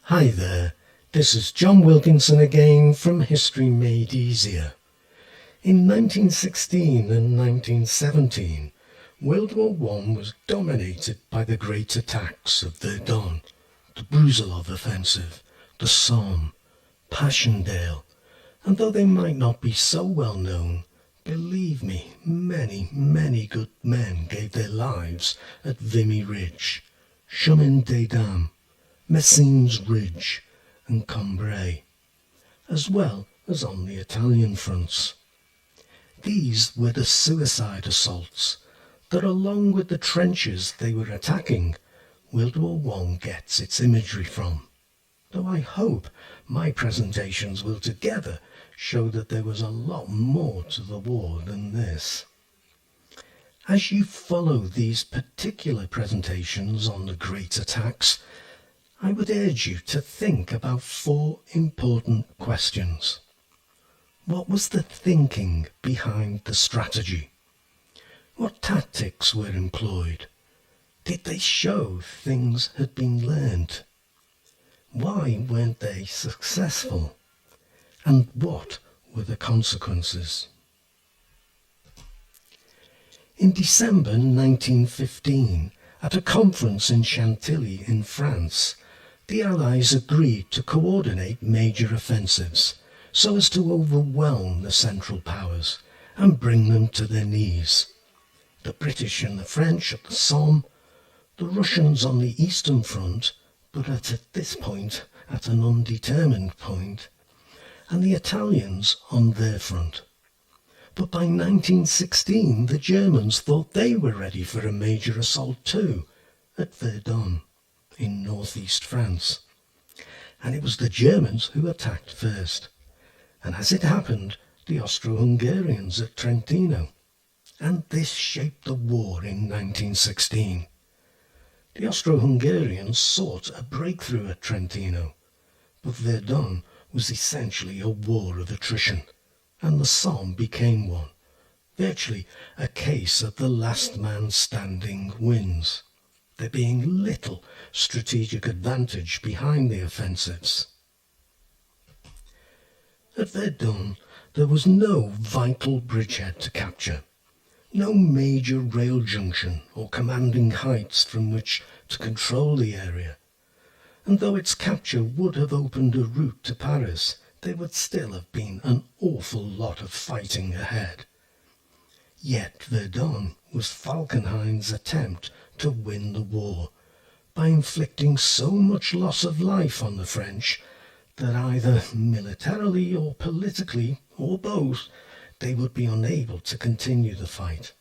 Hi there, this is John Wilkinson again from History Made Easier. In 1916 and 1917, World War I was dominated by the Great Attacks of Verdun, the Brusilov Offensive, the Somme, Passchendaele, and though they might not be so well known, believe me, many good men gave their lives at Vimy Ridge, Chemin, Messines Ridge and Cambrai, as well as on the Italian fronts. These were the suicide assaults that, along with the trenches they were attacking, World War I gets its imagery from, though I hope my presentations will together show that there was a lot more to the war than this. As you follow these particular presentations on the Great Attacks, I would urge you to think about 4 important questions. What was the thinking behind the strategy? What tactics were employed? Did they show things had been learned? Why weren't they successful? And what were the consequences? In December 1915, at a conference in Chantilly in France, the Allies agreed to coordinate major offensives so as to overwhelm the Central Powers and bring them to their knees. The British and the French at the Somme, the Russians on the Eastern Front, but at this point at an undetermined point, and the Italians on their front. But by 1916 the Germans thought they were ready for a major assault too, at Verdun, in northeast France. And it was the Germans who attacked first, and as it happened, the Austro-Hungarians at Trentino. And this shaped the war in 1916. The Austro-Hungarians sought a breakthrough at Trentino, but Verdun was essentially a war of attrition, and the Somme became one, virtually a case of the last man standing wins, there being little strategic advantage behind the offensives. At Verdun, there was no vital bridgehead to capture, no major rail junction or commanding heights from which to control the area, and though its capture would have opened a route to Paris, there would still have been an awful lot of fighting ahead. Yet Verdun was Falkenhayn's attempt to win the war by inflicting so much loss of life on the French that either militarily or politically, or both, they would be unable to continue the fight.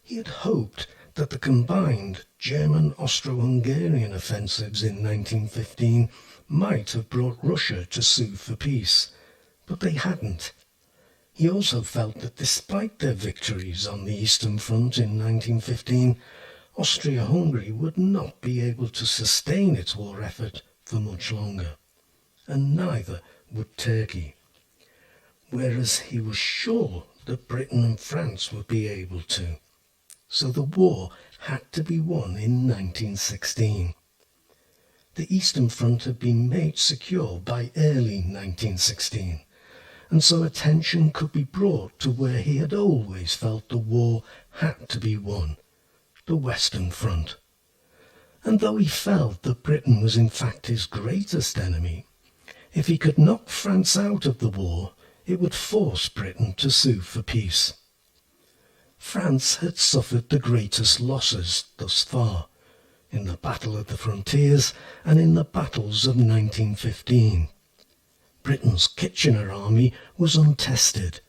He had hoped that the combined German-Austro-Hungarian offensives in 1915 might have brought Russia to sue for peace, but they hadn't. He also felt that despite their victories on the Eastern Front in 1915, Austria-Hungary would not be able to sustain its war effort for much longer, and neither would Turkey, whereas he was sure that Britain and France would be able to. So the war had to be won in 1916. The Eastern Front had been made secure by early 1916, and so attention could be brought to where he had always felt the war had to be won, the Western Front. And though he felt that Britain was in fact his greatest enemy, if he could knock France out of the war, it would force Britain to sue for peace. France had suffered the greatest losses thus far, in the Battle of the Frontiers and in the battles of 1915. Britain's Kitchener army was untested,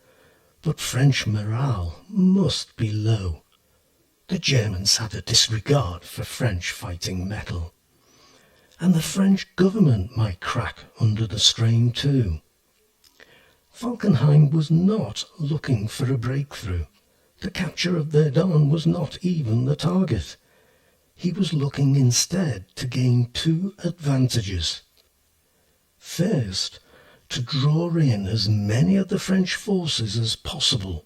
but French morale must be low. The Germans had a disregard for French fighting metal, and the French government might crack under the strain too. Falkenhayn was not looking for a breakthrough. The capture of Verdun was not even the target. He was looking instead to gain 2 advantages. First, to draw in as many of the French forces as possible,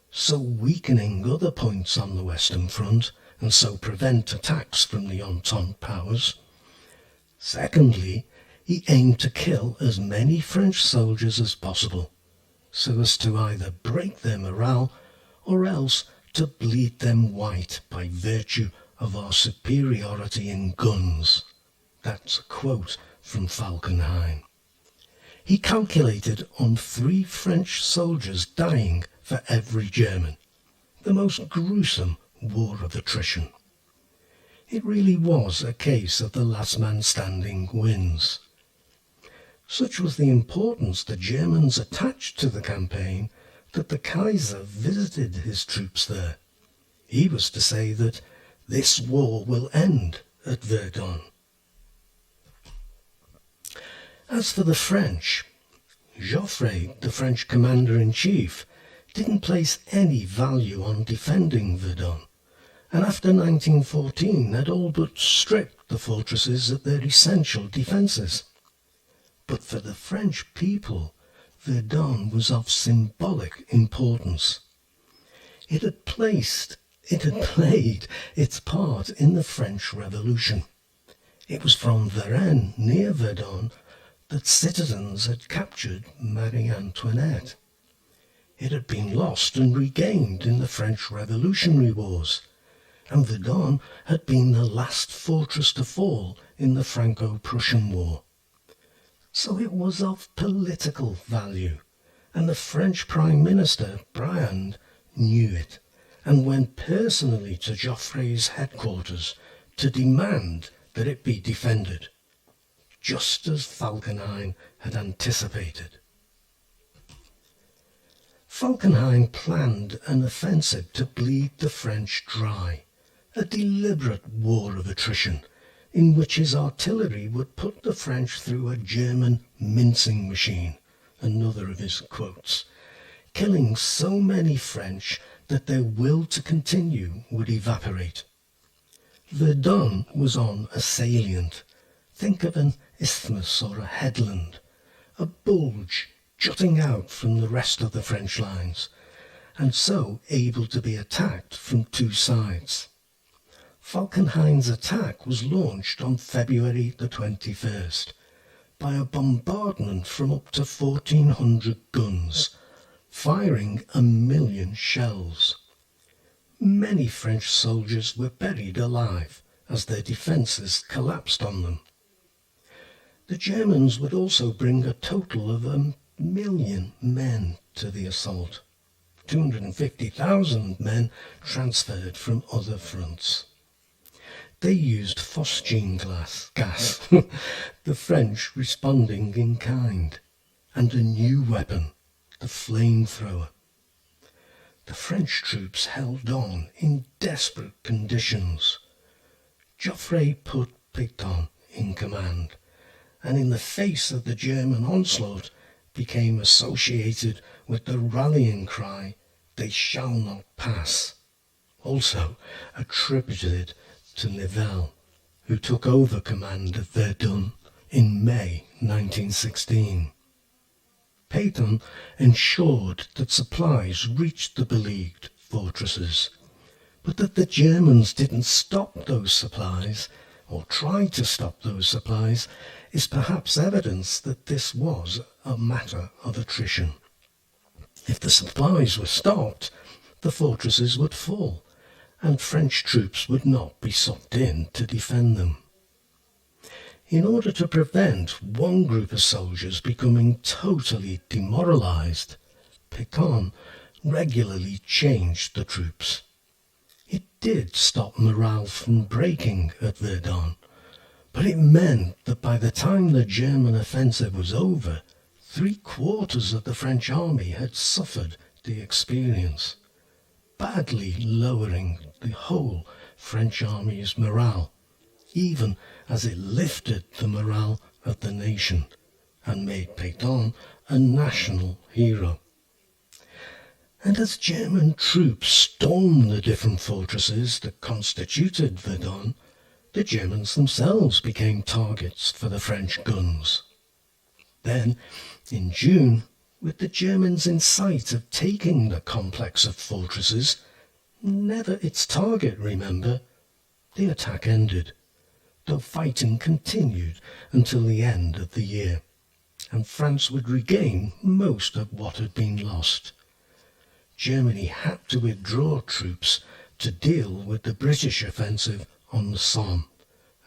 so weakening other points on the Western Front and so prevent attacks from the Entente powers. Secondly, he aimed to kill as many French soldiers as possible, so as to either break their morale or else to bleed them white by virtue of our superiority in guns. That's a quote from Falkenhayn. He calculated on 3 French soldiers dying for every German, the most gruesome war of attrition. It really was a case of the last man standing wins. Such was the importance the Germans attached to the campaign that the Kaiser visited his troops there. He was to say that this war will end at Verdun. As for the French, Joffre, the French commander-in-chief, didn't place any value on defending Verdun, and after 1914 had all but stripped the fortresses of their essential defences. But for the French people, Verdun was of symbolic importance. It had played its part in the French Revolution. It was from Varennes, near Verdun, that citizens had captured Marie Antoinette. It had been lost and regained in the French Revolutionary Wars, and Verdun had been the last fortress to fall in the Franco-Prussian War. So it was of political value, and the French Prime Minister, Briand, knew it, and went personally to Joffre's headquarters to demand that it be defended, just as Falkenhayn had anticipated. Falkenhayn planned an offensive to bleed the French dry, a deliberate war of attrition, in which his artillery would put the French through a German mincing machine, another of his quotes, killing so many French that their will to continue would evaporate. Verdun was on a salient. Think of an isthmus or a headland, a bulge jutting out from the rest of the French lines, and so able to be attacked from 2 sides. Falkenhayn's attack was launched on February the 21st by a bombardment from up to 1,400 guns, firing 1,000,000 shells. Many French soldiers were buried alive as their defences collapsed on them. The Germans would also bring a total of 1,000,000 men to the assault, 250,000 men transferred from other fronts. They used phosgene gas, the French responding in kind, and a new weapon, the flamethrower. The French troops held on in desperate conditions. Joffre put Pétain in command, and in the face of the German onslaught became associated with the rallying cry, "They shall not pass," also attributed to Nivelle, who took over command of Verdun in May 1916. Pétain ensured that supplies reached the beleaguered fortresses, but that the Germans didn't stop those supplies, or try to stop those supplies, is perhaps evidence that this was a matter of attrition. If the supplies were stopped, the fortresses would fall, and French troops would not be sucked in to defend them. In order to prevent one group of soldiers becoming totally demoralized, Pétain regularly changed the troops. It did stop morale from breaking at Verdun, but it meant that by the time the German offensive was over, 3/4 of the French army had suffered the experience, badly lowering the whole French army's morale, even as it lifted the morale of the nation and made Pétain a national hero. And as German troops stormed the different fortresses that constituted Verdun, the Germans themselves became targets for the French guns. Then, in June, with the Germans in sight of taking the complex of fortresses, never its target, remember, the attack ended. though fighting continued until the end of the year, and France would regain most of what had been lost. Germany had to withdraw troops to deal with the British offensive on the Somme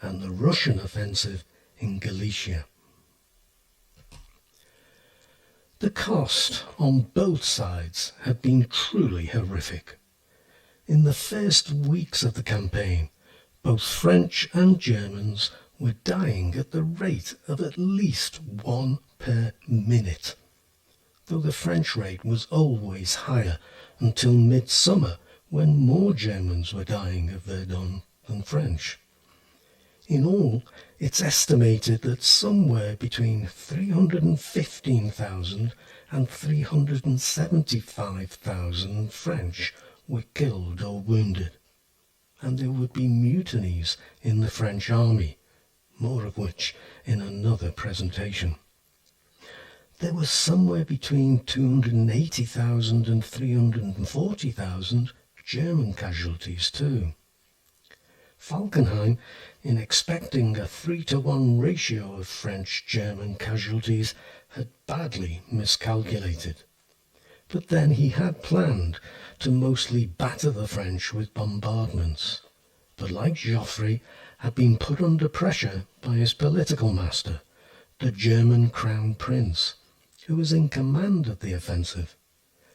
and the Russian offensive in Galicia. The cost on both sides had been truly horrific. In the first weeks of the campaign, both French and Germans were dying at the rate of at least 1 per minute, though the French rate was always higher until midsummer, when more Germans were dying of Verdun than French. In all, it's estimated that somewhere between 315,000 and 375,000 French were killed or wounded, and there would be mutinies in the French army, more of which in another presentation. There were somewhere between 280,000 and 340,000 German casualties too. Falkenhayn, in expecting a 3-to-1 ratio of French-German casualties, had badly miscalculated. But then he had planned to mostly batter the French with bombardments, but like Joffre, had been put under pressure by his political master, the German Crown Prince, who was in command of the offensive,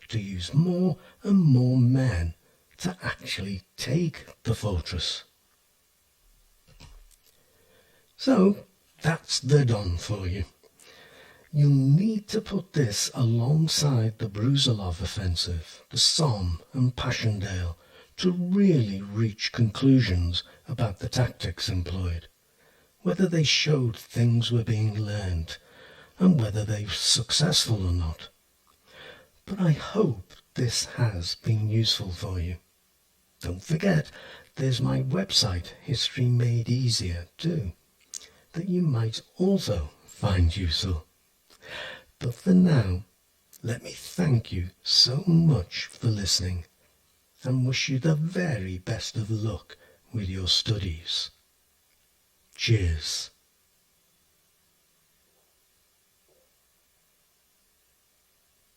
to use more and more men to actually take the fortress. So that's Verdun for you. You'll need to put this alongside the Brusilov Offensive, the Somme and Passchendaele to really reach conclusions about the tactics employed, whether they showed things were being learned, and whether they were successful or not. But I hope this has been useful for you. Don't forget, there's my website, History Made Easier, too, that you might also find useful. But for now, let me thank you so much for listening and wish you the very best of luck with your studies. Cheers.